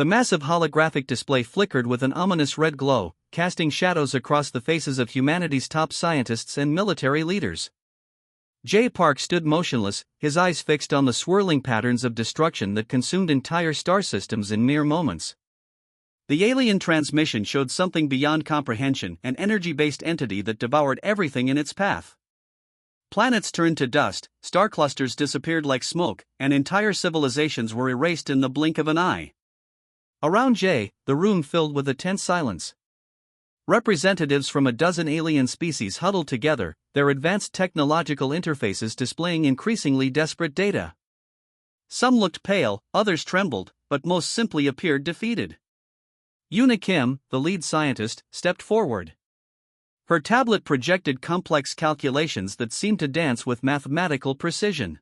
The massive holographic display flickered with an ominous red glow, casting shadows across the faces of humanity's top scientists and military leaders. Jay Park stood motionless, his eyes fixed on the swirling patterns of destruction that consumed entire star systems in mere moments. The alien transmission showed something beyond comprehension, an energy-based entity that devoured everything in its path. Planets turned to dust, star clusters disappeared like smoke, and entire civilizations were erased in the blink of an eye. Around Jay, the room filled with a tense silence. Representatives from a dozen alien species huddled together, their advanced technological interfaces displaying increasingly desperate data. Some looked pale, others trembled, but most simply appeared defeated. Yuna Kim, the lead scientist, stepped forward. Her tablet projected complex calculations that seemed to dance with mathematical precision.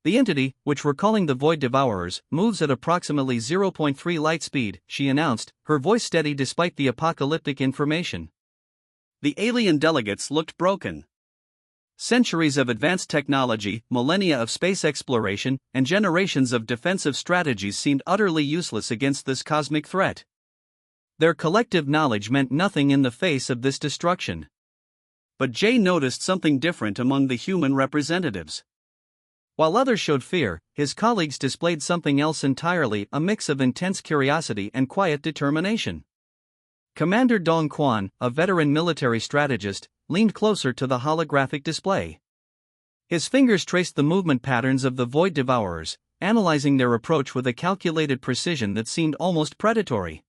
The entity, which we're calling the Void Devourers, moves at approximately 0.3 light speed, she announced, her voice steady despite the apocalyptic information. The alien delegates looked broken. Centuries of advanced technology, millennia of space exploration, and generations of defensive strategies seemed utterly useless against this cosmic threat. Their collective knowledge meant nothing in the face of this destruction. But Jay noticed something different among the human representatives. While others showed fear, his colleagues displayed something else entirely, a mix of intense curiosity and quiet determination. Commander Dong Quan, a veteran military strategist, leaned closer to the holographic display. His fingers traced the movement patterns of the Void Devourers, analyzing their approach with a calculated precision that seemed almost predatory.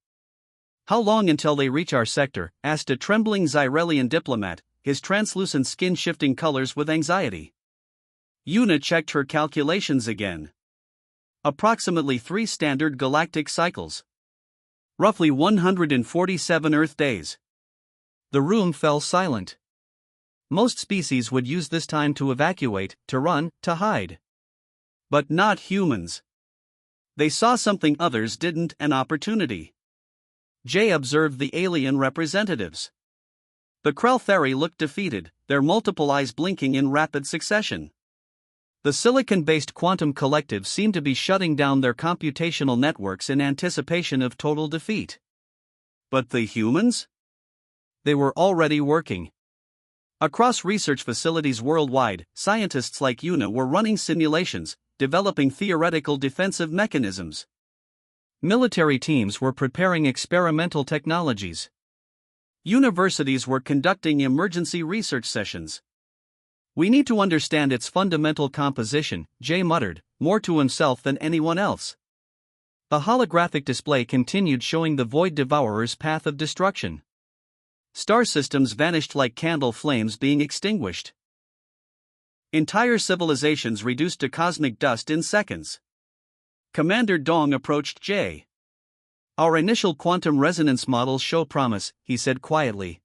"How long until they reach our sector?" asked a trembling Xyrelian diplomat, his translucent skin shifting colors with anxiety. Yuna checked her calculations again. Approximately 3 standard galactic cycles. Roughly 147 Earth days. The room fell silent. Most species would use this time to evacuate, to run, to hide. But not humans. They saw something others didn't, an opportunity. Jay observed the alien representatives. The Krell-Theri looked defeated, their multiple eyes blinking in rapid succession. The silicon-based quantum collective seemed to be shutting down their computational networks in anticipation of total defeat. But the humans? They were already working. Across research facilities worldwide, scientists like Yuna were running simulations, developing theoretical defensive mechanisms. Military teams were preparing experimental technologies. Universities were conducting emergency research sessions. "We need to understand its fundamental composition," Jay muttered, more to himself than anyone else. The holographic display continued showing the Void Devourers' path of destruction. Star systems vanished like candle flames being extinguished. Entire civilizations reduced to cosmic dust in seconds. Commander Dong approached Jay. "Our initial quantum resonance models show promise," he said quietly.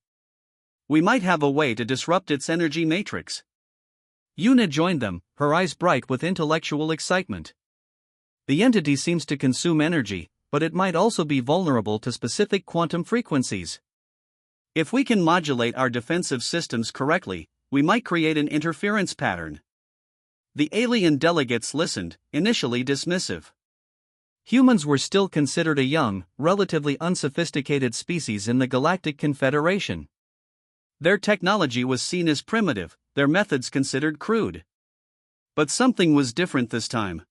"We might have a way to disrupt its energy matrix." Yuna joined them, her eyes bright with intellectual excitement. "The entity seems to consume energy, but it might also be vulnerable to specific quantum frequencies. If we can modulate our defensive systems correctly, we might create an interference pattern." The alien delegates listened, initially dismissive. Humans were still considered a young, relatively unsophisticated species in the Galactic Confederation. Their technology was seen as primitive, their methods considered crude. But something was different this time.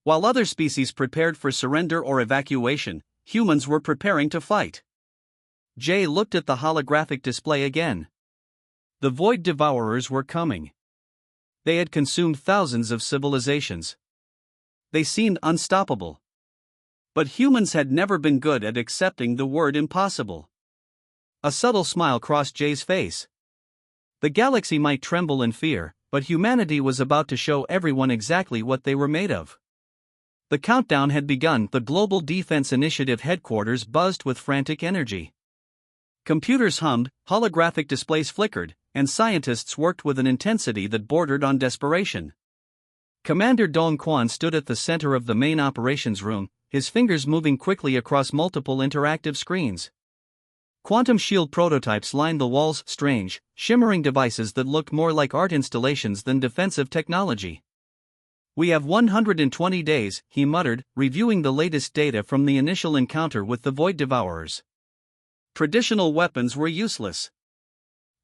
While other species prepared for surrender or evacuation, humans were preparing to fight. Jay looked at the holographic display again. The Void Devourers were coming. They had consumed thousands of civilizations. They seemed unstoppable. But humans had never been good at accepting the word impossible. A subtle smile crossed Jay's face. The galaxy might tremble in fear, but humanity was about to show everyone exactly what they were made of. The countdown had begun. The Global Defense Initiative headquarters buzzed with frantic energy. Computers hummed, holographic displays flickered, and scientists worked with an intensity that bordered on desperation. Commander Dong Quan stood at the center of the main operations room, his fingers moving quickly across multiple interactive screens. Quantum shield prototypes lined the walls, strange, shimmering devices that looked more like art installations than defensive technology. "We have 120 days," he muttered, reviewing the latest data from the initial encounter with the Void Devourers. Traditional weapons were useless.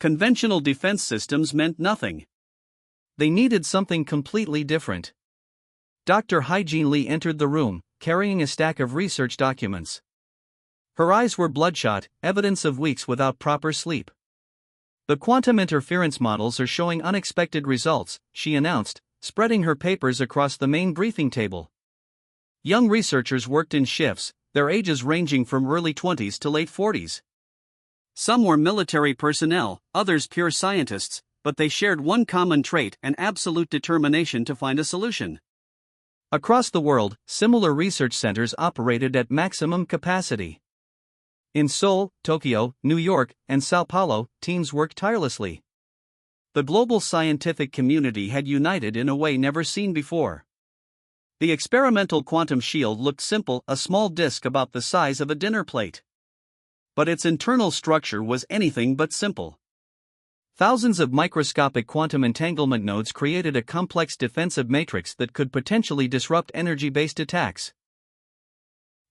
Conventional defense systems meant nothing. They needed something completely different. Dr. Hygiene Lee entered the room, carrying a stack of research documents. Her eyes were bloodshot, evidence of weeks without proper sleep. "The quantum interference models are showing unexpected results," she announced, spreading her papers across the main briefing table. Young researchers worked in shifts, their ages ranging from early 20s to late 40s. Some were military personnel, others pure scientists, but they shared one common trait: an absolute determination to find a solution. Across the world, similar research centers operated at maximum capacity. In Seoul, Tokyo, New York, and Sao Paulo, teams worked tirelessly. The global scientific community had united in a way never seen before. The experimental quantum shield looked simple, a small disk about the size of a dinner plate. But its internal structure was anything but simple. Thousands of microscopic quantum entanglement nodes created a complex defensive matrix that could potentially disrupt energy-based attacks.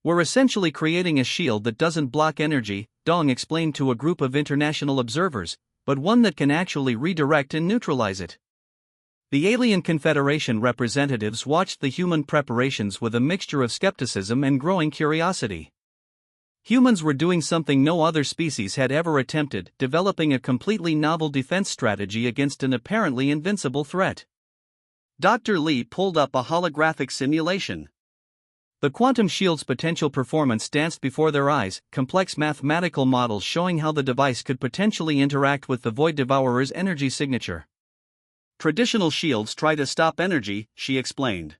"We're essentially creating a shield that doesn't block energy," Dong explained to a group of international observers, "but one that can actually redirect and neutralize it." The Alien Confederation representatives watched the human preparations with a mixture of skepticism and growing curiosity. Humans were doing something no other species had ever attempted, developing a completely novel defense strategy against an apparently invincible threat. Dr. Lee pulled up a holographic simulation. The quantum shield's potential performance danced before their eyes, complex mathematical models showing how the device could potentially interact with the Void Devourer's energy signature. "Traditional shields try to stop energy," she explained.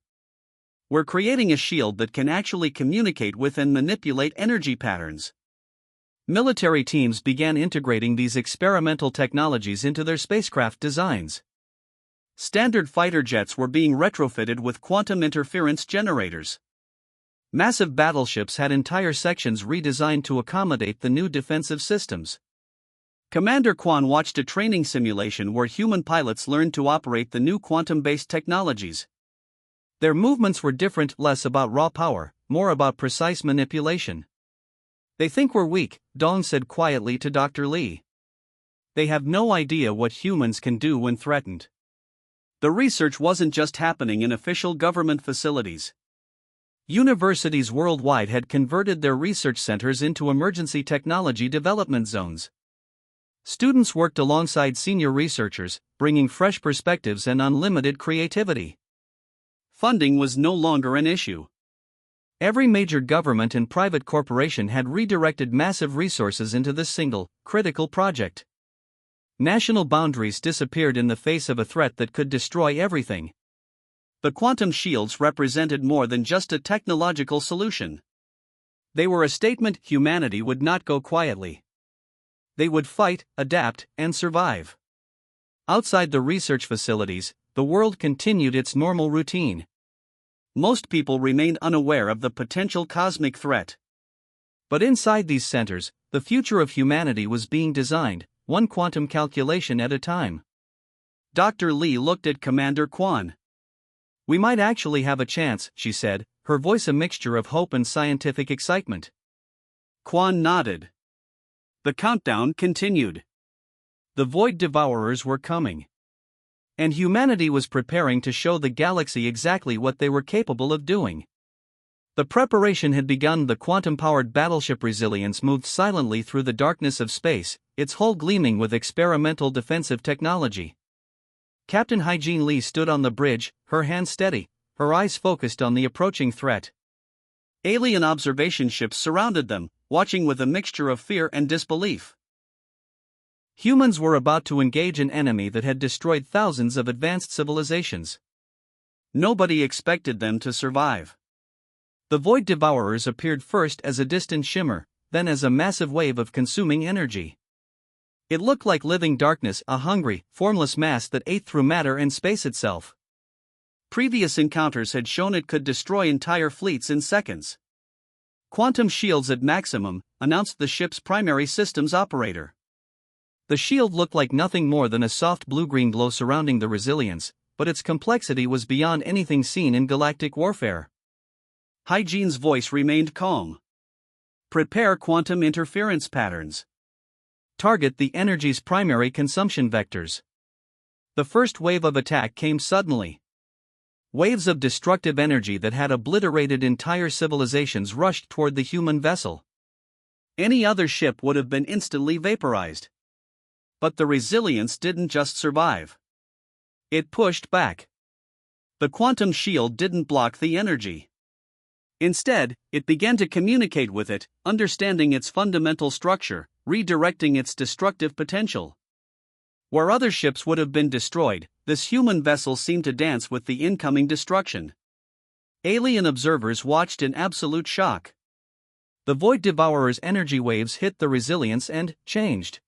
"We're creating a shield that can actually communicate with and manipulate energy patterns." Military teams began integrating these experimental technologies into their spacecraft designs. Standard fighter jets were being retrofitted with quantum interference generators. Massive battleships had entire sections redesigned to accommodate the new defensive systems. Commander Kwan watched a training simulation where human pilots learned to operate the new quantum-based technologies. Their movements were different, less about raw power, more about precise manipulation. "They think we're weak," Dong said quietly to Dr. Lee. "They have no idea what humans can do when threatened." The research wasn't just happening in official government facilities. Universities worldwide had converted their research centers into emergency technology development zones. Students worked alongside senior researchers, bringing fresh perspectives and unlimited creativity. Funding was no longer an issue. Every major government and private corporation had redirected massive resources into this single, critical project. National boundaries disappeared in the face of a threat that could destroy everything. The quantum shields represented more than just a technological solution. They were a statement: humanity would not go quietly. They would fight, adapt, and survive. Outside the research facilities, the world continued its normal routine. Most people remained unaware of the potential cosmic threat. But inside these centers, the future of humanity was being designed, one quantum calculation at a time. Dr. Lee looked at Commander Kwan. "We might actually have a chance," she said, her voice a mixture of hope and scientific excitement. Kwan nodded. The countdown continued. The Void Devourers were coming. And humanity was preparing to show the galaxy exactly what they were capable of doing. The preparation had begun. The quantum-powered battleship Resilience moved silently through the darkness of space, its hull gleaming with experimental defensive technology. Captain Hygiene Lee stood on the bridge, her hands steady, her eyes focused on the approaching threat. Alien observation ships surrounded them, watching with a mixture of fear and disbelief. Humans were about to engage an enemy that had destroyed thousands of advanced civilizations. Nobody expected them to survive. The Void Devourers appeared first as a distant shimmer, then as a massive wave of consuming energy. It looked like living darkness, a hungry, formless mass that ate through matter and space itself. Previous encounters had shown it could destroy entire fleets in seconds. "Quantum shields at maximum," announced the ship's primary systems operator. The shield looked like nothing more than a soft blue-green glow surrounding the Resilience, but its complexity was beyond anything seen in galactic warfare. Hygiene's voice remained calm. Prepare quantum interference patterns. Target the energy's primary consumption vectors. The first wave of attack came suddenly. Waves of destructive energy that had obliterated entire civilizations rushed toward the human vessel. Any other ship would have been instantly vaporized. But the Resilience didn't just survive. It pushed back. The quantum shield didn't block the energy. Instead, it began to communicate with it, understanding its fundamental structure, redirecting its destructive potential. Where other ships would have been destroyed, this human vessel seemed to dance with the incoming destruction. Alien observers watched in absolute shock. The Void Devourer's energy waves hit the Resilience and changed.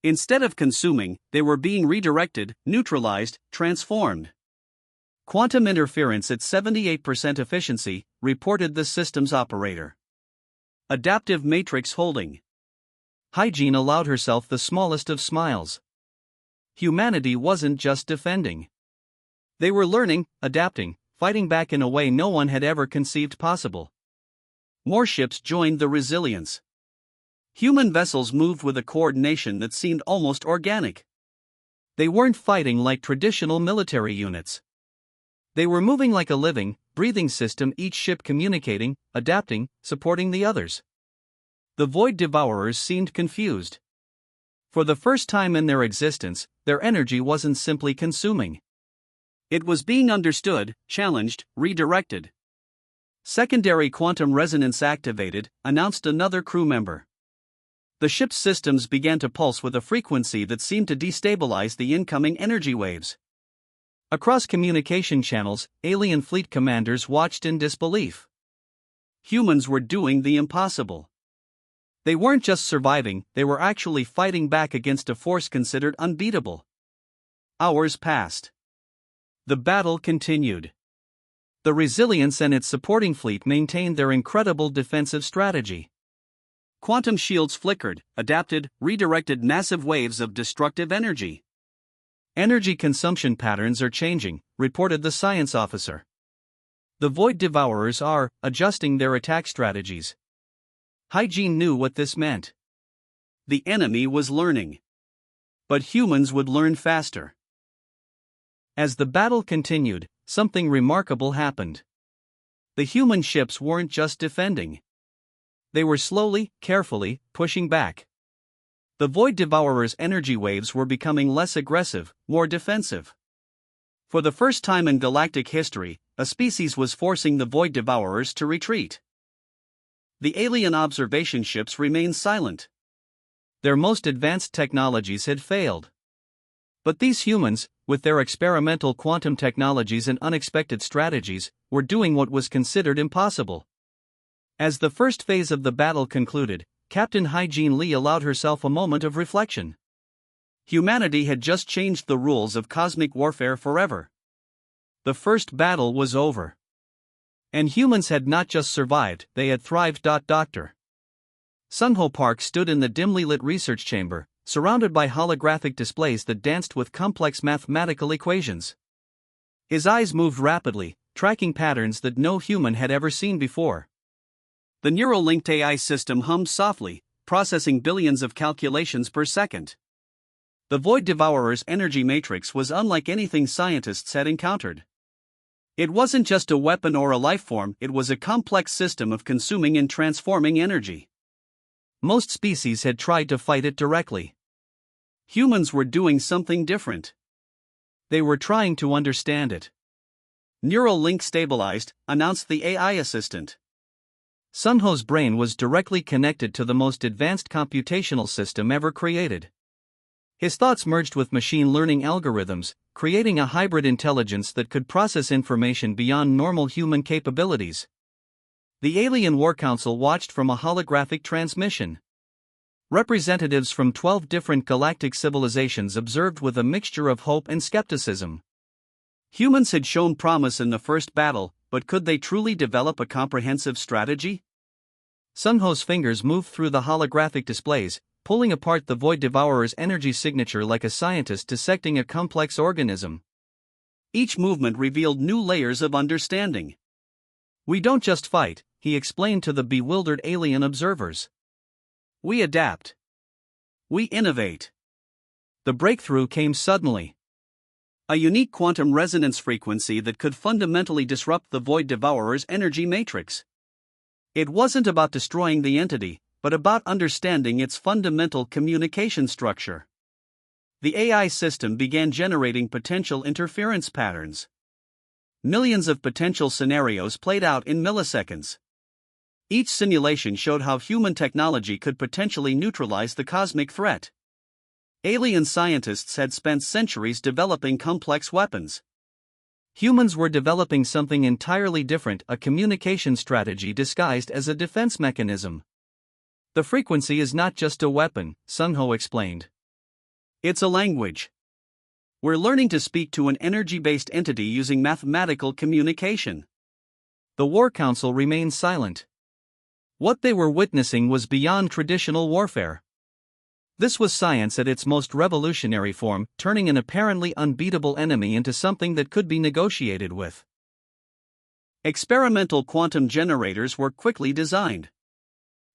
Instead of consuming, they were being redirected, neutralized, transformed. Quantum interference at 78% efficiency, reported the system's operator. Adaptive matrix holding. Hygiene allowed herself the smallest of smiles. Humanity wasn't just defending. They were learning, adapting, fighting back in a way no one had ever conceived possible. More ships joined the Resilience. Human vessels moved with a coordination that seemed almost organic. They weren't fighting like traditional military units. They were moving like a living, breathing system, each ship communicating, adapting, supporting the others. The Void Devourers seemed confused. For the first time in their existence, their energy wasn't simply consuming. It was being understood, challenged, redirected. Secondary quantum resonance activated, announced another crew member. The ship's systems began to pulse with a frequency that seemed to destabilize the incoming energy waves. Across communication channels, alien fleet commanders watched in disbelief. Humans were doing the impossible. They weren't just surviving, they were actually fighting back against a force considered unbeatable. Hours passed. The battle continued. The Resilience and its supporting fleet maintained their incredible defensive strategy. Quantum shields flickered, adapted, redirected massive waves of destructive energy. Energy consumption patterns are changing, reported the science officer. The Void Devourers are adjusting their attack strategies. Hygiene knew what this meant. The enemy was learning. But humans would learn faster. As the battle continued, something remarkable happened. The human ships weren't just defending. They were slowly, carefully, pushing back. The Void Devourer's energy waves were becoming less aggressive, more defensive. For the first time in galactic history, a species was forcing the Void Devourers to retreat. The alien observation ships remained silent. Their most advanced technologies had failed. But these humans, with their experimental quantum technologies and unexpected strategies, were doing what was considered impossible. As the first phase of the battle concluded, Captain Hygiene Lee allowed herself a moment of reflection. Humanity had just changed the rules of cosmic warfare forever. The first battle was over. And humans had not just survived, they had thrived. Dr. Sung-Ho Park stood in the dimly lit research chamber, surrounded by holographic displays that danced with complex mathematical equations. His eyes moved rapidly, tracking patterns that no human had ever seen before. The neural-linked AI system hummed softly, processing billions of calculations per second. The Void Devourer's energy matrix was unlike anything scientists had encountered. It wasn't just a weapon or a lifeform, it was a complex system of consuming and transforming energy. Most species had tried to fight it directly. Humans were doing something different. They were trying to understand it. Neural link stabilized, announced the AI assistant. Sung-Ho's brain was directly connected to the most advanced computational system ever created. His thoughts merged with machine learning algorithms, creating a hybrid intelligence that could process information beyond normal human capabilities. The Alien War Council watched from a holographic transmission. Representatives from 12 different galactic civilizations observed with a mixture of hope and skepticism. Humans had shown promise in the first battle, but could they truly develop a comprehensive strategy? Sung-Ho's fingers moved through the holographic displays, pulling apart the Void Devourer's energy signature like a scientist dissecting a complex organism. Each movement revealed new layers of understanding. "We don't just fight," he explained to the bewildered alien observers. "We adapt. We innovate." The breakthrough came suddenly. A unique quantum resonance frequency that could fundamentally disrupt the Void Devourer's energy matrix. It wasn't about destroying the entity, but about understanding its fundamental communication structure. The AI system began generating potential interference patterns. Millions of potential scenarios played out in milliseconds. Each simulation showed how human technology could potentially neutralize the cosmic threat. Alien scientists had spent centuries developing complex weapons. Humans were developing something entirely different, a communication strategy disguised as a defense mechanism. "The frequency is not just a weapon," Sun Ho explained. "It's a language. We're learning to speak to an energy-based entity using mathematical communication." The War Council remained silent. What they were witnessing was beyond traditional warfare. This was science at its most revolutionary form, turning an apparently unbeatable enemy into something that could be negotiated with. Experimental quantum generators were quickly designed.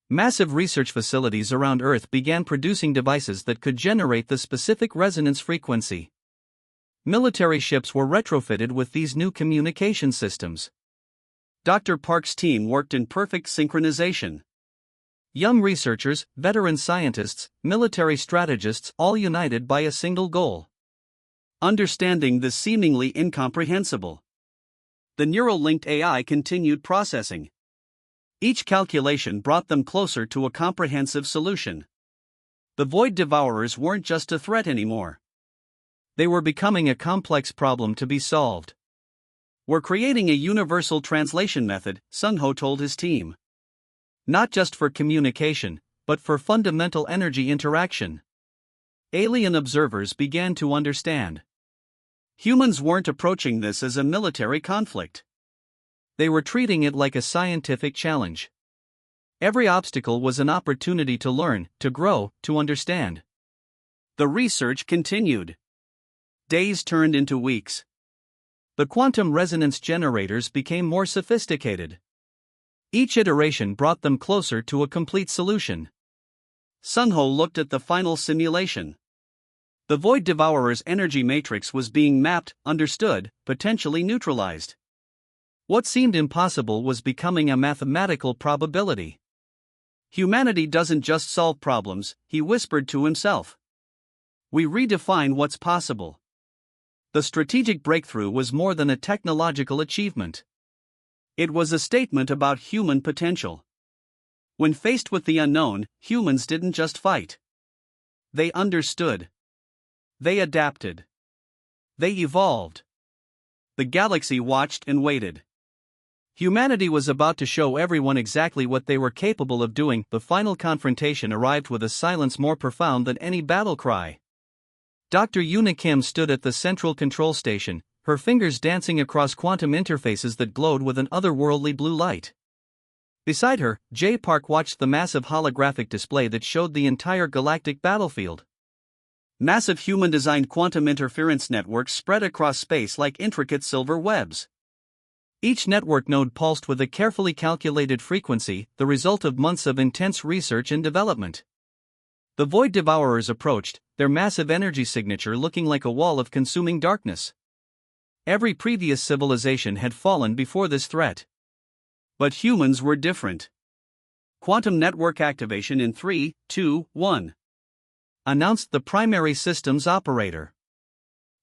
Massive research facilities around Earth began producing devices that could generate the specific resonance frequency. Military ships were retrofitted with these new communication systems. Dr. Park's team worked in perfect synchronization. Young researchers, veteran scientists, military strategists, all united by a single goal: understanding the seemingly incomprehensible. The neural-linked AI continued processing. Each calculation brought them closer to a comprehensive solution. The Void Devourers weren't just a threat anymore. They were becoming a complex problem to be solved. "We're creating a universal translation method," Sun Ho told his team. "Not just for communication, but for fundamental energy interaction." Alien observers began to understand. Humans weren't approaching this as a military conflict. They were treating it like a scientific challenge. Every obstacle was an opportunity to learn, to grow, to understand. The research continued. Days turned into weeks. The quantum resonance generators became more sophisticated. Each iteration brought them closer to a complete solution. Sun Ho looked at the final simulation. The Void Devourer's energy matrix was being mapped, understood, potentially neutralized. What seemed impossible was becoming a mathematical probability. "Humanity doesn't just solve problems," he whispered to himself. "We redefine what's possible." The strategic breakthrough was more than a technological achievement. It was a statement about human potential. When faced with the unknown, humans didn't just fight. They understood. They adapted. They evolved. The galaxy watched and waited. Humanity was about to show everyone exactly what they were capable of doing. The final confrontation arrived with a silence more profound than any battle cry. Dr. Yuna Kim stood at the central control station, her fingers dancing across quantum interfaces that glowed with an otherworldly blue light. Beside her, Jay Park watched the massive holographic display that showed the entire galactic battlefield. Massive human-designed quantum interference networks spread across space like intricate silver webs. Each network node pulsed with a carefully calculated frequency, the result of months of intense research and development. The Void Devourers approached, their massive energy signature looking like a wall of consuming darkness. Every previous civilization had fallen before this threat. But humans were different. "Quantum network activation in 3, 2, 1. Announced the primary systems operator.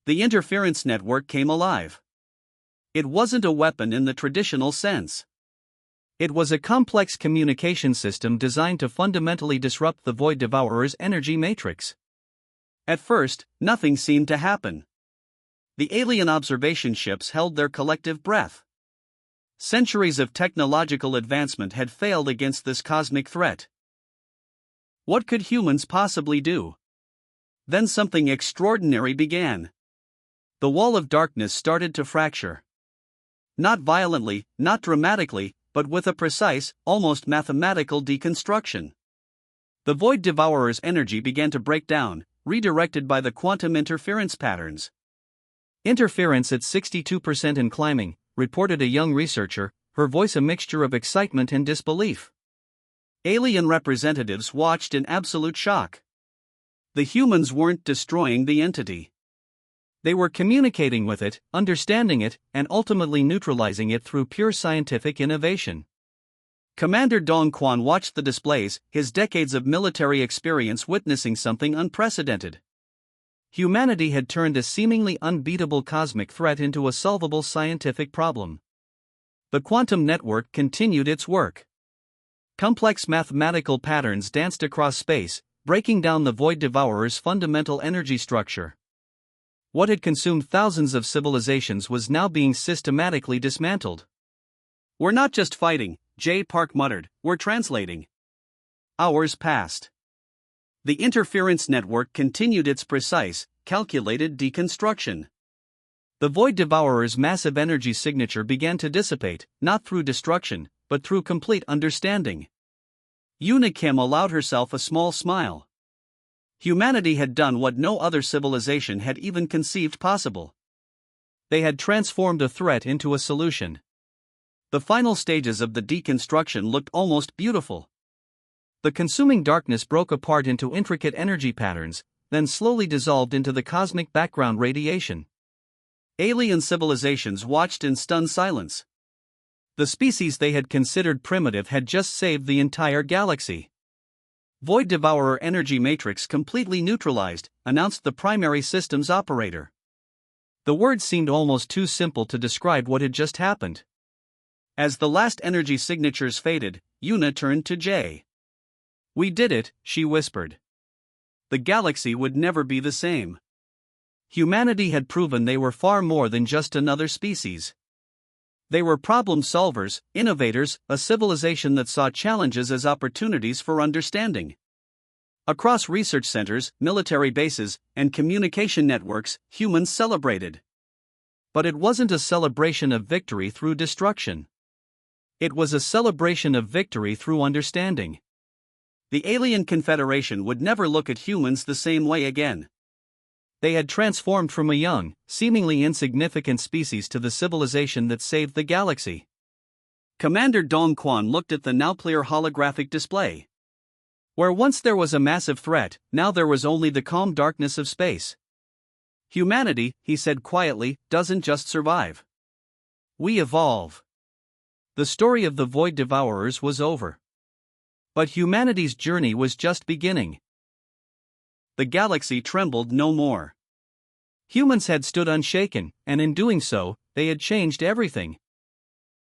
The interference network came alive. It wasn't a weapon in the traditional sense. It was a complex communication system designed to fundamentally disrupt the Void Devourer's energy matrix. At first, nothing seemed to happen. The alien observation ships held their collective breath. Centuries of technological advancement had failed against this cosmic threat. What could humans possibly do? Then something extraordinary began. The wall of darkness started to fracture. Not violently, not dramatically, but with a precise, almost mathematical deconstruction. The Void Devourer's energy began to break down, redirected by the quantum interference patterns. Interference at 62% and climbing, reported a young researcher, her voice a mixture of excitement and disbelief. Alien representatives watched in absolute shock. The humans weren't destroying the entity. They were communicating with it, understanding it, and ultimately neutralizing it through pure scientific innovation. Commander Dong Quan watched the displays, his decades of military experience witnessing something unprecedented. Humanity had turned a seemingly unbeatable cosmic threat into a solvable scientific problem. The quantum network continued its work. Complex mathematical patterns danced across space, breaking down the Void Devourer's fundamental energy structure. What had consumed thousands of civilizations was now being systematically dismantled. "We're not just fighting," J. Park muttered, "we're translating." Hours passed. The interference network continued its precise, calculated deconstruction. The Void Devourer's massive energy signature began to dissipate, not through destruction, but through complete understanding. Yuna Kim allowed herself a small smile. Humanity had done what no other civilization had even conceived possible. They had transformed a threat into a solution. The final stages of the deconstruction looked almost beautiful. The consuming darkness broke apart into intricate energy patterns, then slowly dissolved into the cosmic background radiation. Alien civilizations watched in stunned silence. The species they had considered primitive had just saved the entire galaxy. "Void Devourer energy matrix completely neutralized," announced the primary systems operator. The words seemed almost too simple to describe what had just happened. As the last energy signatures faded, Yuna turned to Jay. "We did it," she whispered. The galaxy would never be the same. Humanity had proven they were far more than just another species. They were problem solvers, innovators, a civilization that saw challenges as opportunities for understanding. Across research centers, military bases, and communication networks, humans celebrated. But it wasn't a celebration of victory through destruction. It was a celebration of victory through understanding. The Alien Confederation would never look at humans the same way again. They had transformed from a young, seemingly insignificant species to the civilization that saved the galaxy. Commander Dong Quan looked at the now clear holographic display. Where once there was a massive threat, now there was only the calm darkness of space. "Humanity," he said quietly, "doesn't just survive. We evolve." The story of the Void Devourers was over. But humanity's journey was just beginning. The galaxy trembled no more. Humans had stood unshaken, and in doing so, they had changed everything.